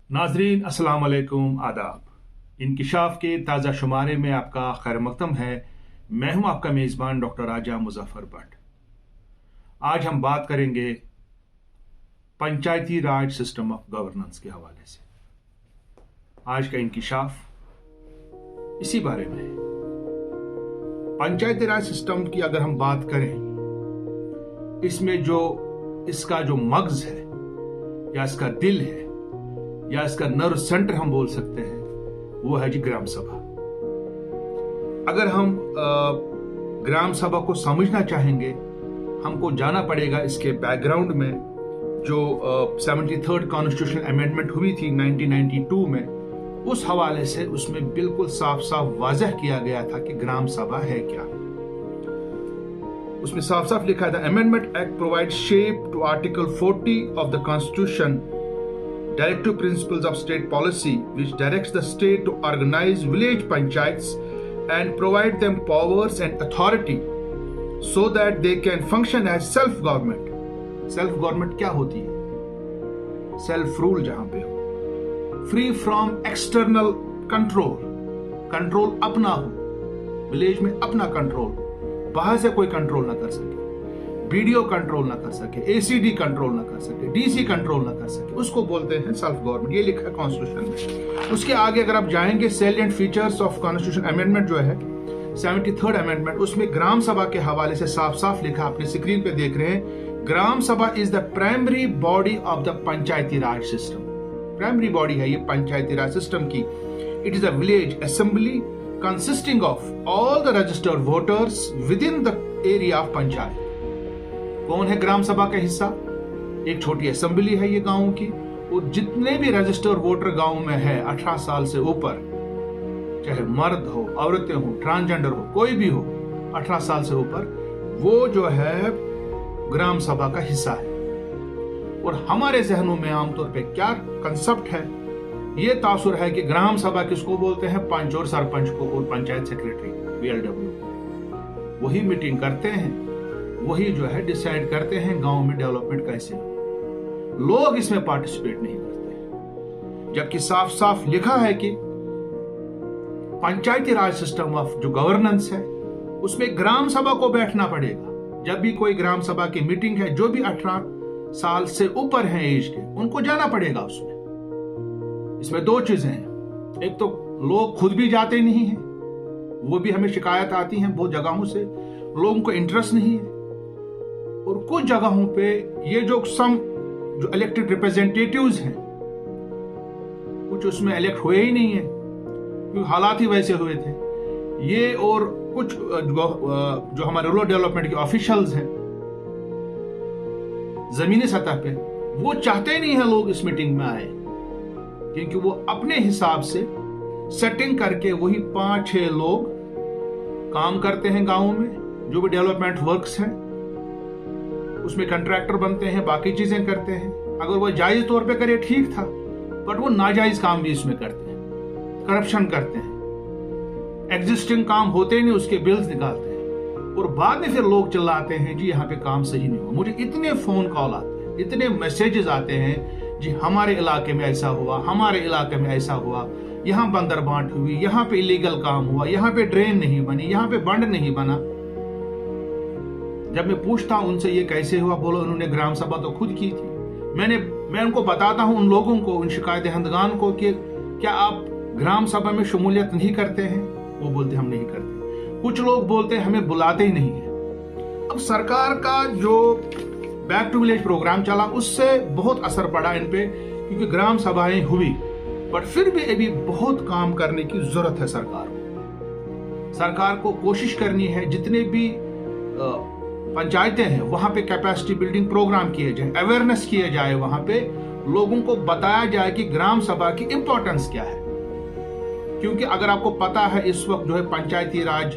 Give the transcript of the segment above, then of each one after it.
नाजरीन अस्सलाम वालेकुम, आदाब। इंकिशाफ के ताज़ा शुमारे में आपका खैर मकदम है। मैं हूं आपका मेज़बान डॉक्टर राजा मुजफ्फर भट्ट। आज हम बात करेंगे पंचायती राज सिस्टम ऑफ गवर्नेंस के हवाले से। आज का इंकिशाफ इसी बारे में है। पंचायती राज सिस्टम की अगर हम बात करें, इसमें इसका जो मगज है या इसका दिल है या इसका नर्व सेंटर हम बोल सकते हैं, वो है जी ग्राम सभा। अगर हम ग्राम सभा को समझना चाहेंगे, हमको जाना पड़ेगा इसके बैकग्राउंड में। जो 73rd कॉन्स्टिट्यूशन अमेंडमेंट हुई थी 1992 में, उस हवाले से उसमें बिल्कुल साफ साफ वाजह किया गया था कि ग्राम सभा है क्या। उसमें साफ साफ लिखा था, amendment act provide shape to article 40 of the constitution Directive Principles of State Policy, which directs the state to organize village panchayats and provide them powers and authority so that they can function as self-government. Self-government क्या होती है? Self-rule जहां पे हो, free from external control, control अपना हो, village में अपना कंट्रोल, बाहर से कोई कंट्रोल ना कर सके, बीडीओ कंट्रोल ना कर सके, एसीडी कंट्रोल ना कर सके, डीसी कंट्रोल ना कर सके, उसको बोलते हैं सेल्फ गवर्नमेंट। ये लिखा है कॉन्स्टिट्यूशन में। उसके आगे अगर आप जाएंगे, salient features of constitution amendment जो है 73rd अमेंडमेंट, उसमें ग्राम सभा के हवाले से साफ साफ लिखा, अपने स्क्रीन पे देख रहे हैं। ग्राम सभा is the primary body of the Panchayati Raj system. Primary body है ये पंचायती राज सिस्टम की। It is a village assembly consisting of all the registered voters with in the area of panchayat. कौन है ग्राम सभा का हिस्सा? एक छोटी असेंबली है ये गांव की, और जितने भी रजिस्टर्ड वोटर गांव में है 18 साल से ऊपर, चाहे मर्द हो, औरतें हो, ट्रांसजेंडर हो, कोई भी हो 18 साल से ऊपर, वो जो है ग्राम सभा का हिस्सा है। और हमारे जहनों में आमतौर पे क्या कंसेप्ट है, ये तासुर है कि ग्राम सभा किसको बोलते हैं? पंच और सरपंच को और पंचायत सेक्रेटरी BLW। वही मीटिंग करते हैं, वही जो है डिसाइड करते हैं गांव में डेवलपमेंट कैसे हो। लोग इसमें पार्टिसिपेट नहीं करते, जबकि साफ साफ लिखा है कि पंचायती राज सिस्टम ऑफ जो गवर्नेंस है, उसमें ग्राम सभा को बैठना पड़ेगा। जब भी कोई ग्राम सभा की मीटिंग है, जो भी 18 साल से ऊपर हैं एज के, उनको जाना पड़ेगा उसमें। इसमें दो चीजें हैं, एक तो लोग खुद भी जाते नहीं है, वो भी हमें शिकायत आती है बहुत जगहों से, लोगों को इंटरेस्ट नहीं है। और कुछ जगहों पे ये जो इलेक्टेड रिप्रेजेंटेटिव्स हैं, कुछ उसमें इलेक्ट हुए ही नहीं है, क्योंकि हालात ही वैसे हुए थे ये। और कुछ जो हमारे रूरल डेवलपमेंट के ऑफिशियल्स हैं जमीनी सतह पे, वो चाहते ही नहीं है लोग इस मीटिंग में आए, क्योंकि वो अपने हिसाब से सेटिंग करके वही 5-6 लोग काम करते हैं गांवों में, जो भी डेवलपमेंट वर्क्स हैं उसमें कंट्रैक्टर बनते हैं, बाकी चीजें करते हैं। अगर वो जायज तौर पे करे ठीक था, बट वो नाजायज काम भी इसमें करते हैं, करप्शन करते हैं, एग्जिस्टिंग काम होते नहीं उसके बिल्स निकालते हैं, और बाद में फिर लोग चिल्लाते हैं जी यहाँ पे काम सही नहीं हुआ। मुझे इतने फोन कॉल आते हैं, इतने मैसेजेस आते हैं, जी हमारे इलाके में ऐसा हुआ, हमारे इलाके में ऐसा हुआ, यहाँ बंदर बांट हुई, यहाँ पे इलीगल काम हुआ, यहाँ पे ड्रेन नहीं बनी, यहाँ पे बंड नहीं बना। जब मैं पूछता हूं उनसे ये कैसे हुआ, बोलो उन्होंने ग्राम सभा तो खुद की थी। मैं उनको बताता हूं, उन लोगों को, उन शिकायत दहंदगान को, कि क्या आप ग्राम सभा में शमूलियत नहीं करते हैं? वो बोलते हम नहीं करते। कुछ लोग बोलते हैं हमें बुलाते ही नहीं है। अब सरकार का जो बैक टू विलेज प्रोग्राम चला, उससे बहुत असर पड़ा इन पे, क्योंकि ग्राम सभाएं हुई, बट फिर भी अभी बहुत काम करने की जरूरत है सरकार को। सरकार को कोशिश करनी है जितने भी पंचायतें हैं वहां पे कैपेसिटी बिल्डिंग प्रोग्राम किए जाए, अवेयरनेस किए जाए, वहां पे लोगों को बताया जाए कि ग्राम सभा की इंपॉर्टेंस क्या है। क्योंकि अगर आपको पता है, इस वक्त जो है पंचायती राज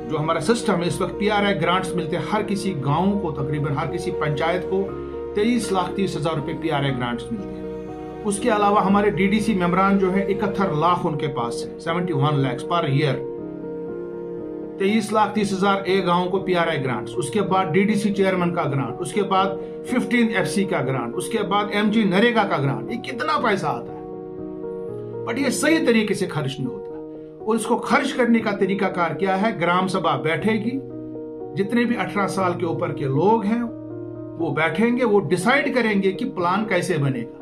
जो हमारा सिस्टम है, इस वक्त PRI ग्रांट्स मिलते हैं हर किसी गांव को, तकरीबन हर किसी पंचायत को 23,30,000 रुपए PRI ग्रांट्स मिलते हैं। उसके अलावा हमारे DDC मेंबरान जो है 71 लाख उनके पास है, 71 लाख पर ईयर। 23,30,000 एक गांव को PRI ग्रांट्स, उसके बाद DDC चेयरमैन का ग्रांट, उसके बाद 15 FC का ग्रांट, उसके बाद MG नरेगा का ग्रांट। ये कितना पैसा आता है? बट ये सही तरीके से खर्च नहीं होता। और इसको खर्च करने का तरीकाकार क्या है? ग्राम सभा बैठेगी, जितने भी 18 साल के ऊपर के लोग हैं वो बैठेंगे, वो डिसाइड करेंगे कि प्लान कैसे बनेगा।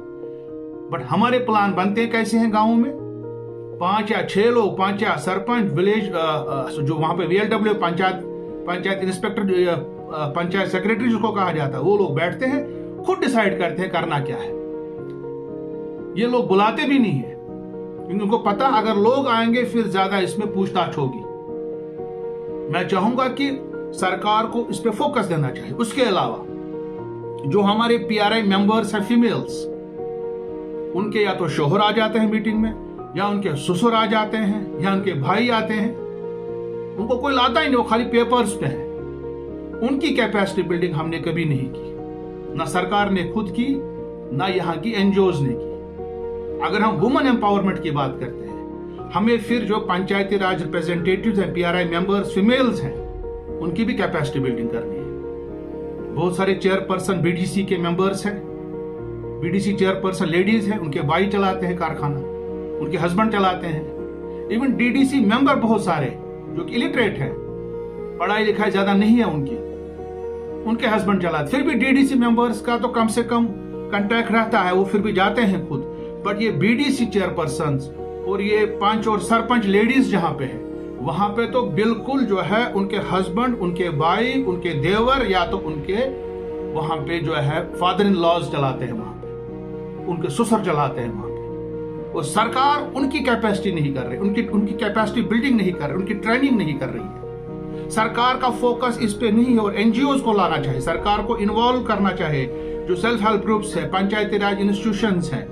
बट हमारे प्लान बनते कैसे हैं गांवों में? 5 या 6 लोग, 5 या सरपंच, विलेज जो वहां पे VLW panchayat inspector, panchayat secretary जिसको कहा जाता है, वो लोग बैठते हैं, खुद डिसाइड करते हैं करना क्या है। ये लोग बुलाते भी नहीं है, क्योंकि उनको पता अगर लोग आएंगे फिर ज्यादा इसमें पूछताछ होगी। मैं चाहूंगा कि सरकार को इस पे फोकस देना चाहिए। उसके अलावा जो हमारे PRI मेंबर्स हैं फीमेल्स, उनके या तो शोहर आ जाते हैं मीटिंग में, या उनके ससुर आ जाते हैं, या उनके भाई आते हैं, उनको कोई लाता ही नहीं, वो खाली पेपर्स पे है। उनकी कैपेसिटी बिल्डिंग हमने कभी नहीं की, ना सरकार ने खुद की, ना यहाँ की NGOs ने की। अगर हम वुमेन एम्पावरमेंट की बात करते हैं, हमें फिर जो पंचायती राज रिप्रेजेंटेटिव्स हैं, PRI मेंबर्स फीमेल्स हैं, उनकी भी कैपेसिटी बिल्डिंग करनी है। बहुत सारे चेयरपर्सन BDC के मेंबर्स हैं, BDC चेयरपर्सन लेडीज हैं, उनके भाई चलाते हैं कारखाना, उनके हस्बैंड चलाते हैं। इवन DDC मेंबर बहुत सारे जो कि इलिटरेट है, पढ़ाई लिखाई ज्यादा नहीं है उनके हस्बैंड चलाते। फिर भी DDC मेंबर्स का तो कम से कम कांटेक्ट रहता है, वो फिर भी जाते हैं खुद। बट ये BDC चेयरपर्सन और ये 5 और सरपंच लेडीज जहां पे है, वहां पे तो बिल्कुल जो है उनके हस्बैंड, उनके भाई, उनके देवर, या तो उनके वहां पे जो है फादर इन लॉज चलाते हैं, वहां पे उनके ससुर चलाते हैं वहां पे। और सरकार उनकी कैपेसिटी नहीं कर रही, उनकी कैपेसिटी बिल्डिंग नहीं कर रही, उनकी ट्रेनिंग नहीं कर रही है। सरकार का फोकस इस पे नहीं है। और NGOs को लाना चाहिए, सरकार को इन्वॉल्व करना चाहिए। जो सेल्फ हेल्प ग्रुप्स है, पंचायती राज इंस्टीट्यूशंस हैं,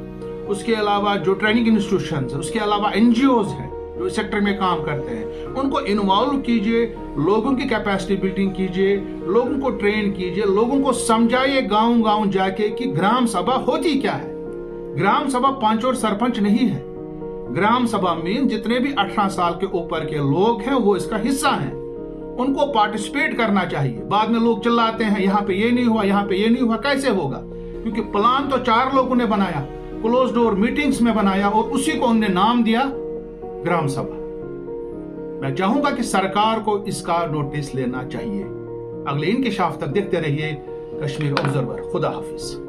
उसके अलावा जो ट्रेनिंग इंस्टीट्यूशंस है, उसके अलावा NGOs हैं जो इस सेक्टर में काम करते हैं, उनको इन्वॉल्व कीजिए, लोगों की कैपेसिटी बिल्डिंग कीजिए, लोगों को ट्रेन कीजिए, लोगों को समझाइए गांव गांव जाके कि ग्राम सभा होती क्या है। ग्राम सभा 5 और सरपंच नहीं है। ग्राम सभा में जितने भी 18 साल के ऊपर के लोग हैं वो इसका हिस्सा हैं, उनको पार्टिसिपेट करना चाहिए। बाद में लोग चिल्लाते हैं यहाँ पे ये नहीं हुआ, यहाँ पे ये नहीं हुआ। कैसे होगा? क्योंकि प्लान तो 4 लोगों ने बनाया, क्लोज डोर मीटिंग्स में बनाया, और उसी को उन्होंने नाम दिया ग्राम सभा। मैं चाहूंगा कि सरकार को इसका नोटिस लेना चाहिए। अगले इंकशाफ तक देखते रहिए कश्मीर ऑब्जर्वर। खुदा हाफिज।